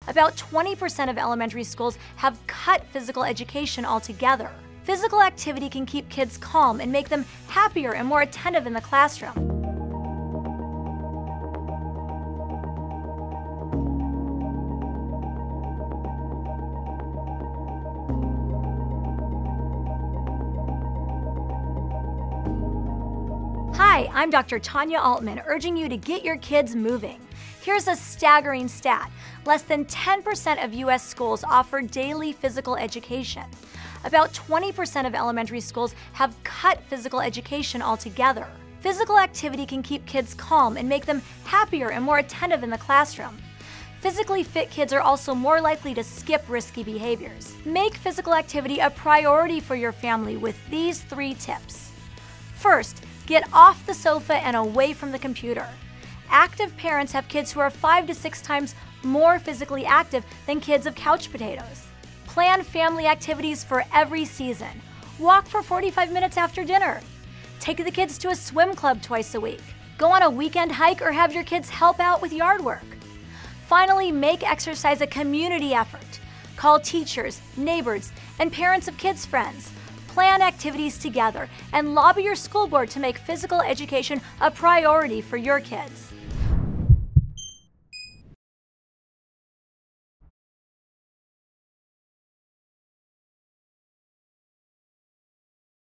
About 20% of elementary schools have cut physical education altogether. Physical activity can keep kids calm and make them happier and more attentive in the classroom. Hi, I'm Dr. Tanya Altman, urging you to get your kids moving. Here's a staggering stat. Less than 10% of U.S. schools offer daily physical education. About 20% of elementary schools have cut physical education altogether. Physical activity can keep kids calm and make them happier and more attentive in the classroom. Physically fit kids are also more likely to skip risky behaviors. Make physical activity a priority for your family with these 3 tips. First, get off the sofa and away from the computer. Active parents have kids who are 5 to 6 times more physically active than kids of couch potatoes. Plan family activities for every season. Walk for 45 minutes after dinner. Take the kids to a swim club twice a week. Go on a weekend hike or have your kids help out with yard work. Finally, make exercise a community effort. Call teachers, neighbors, and parents of kids' friends. Plan activities together and lobby your school board to make physical education a priority for your kids.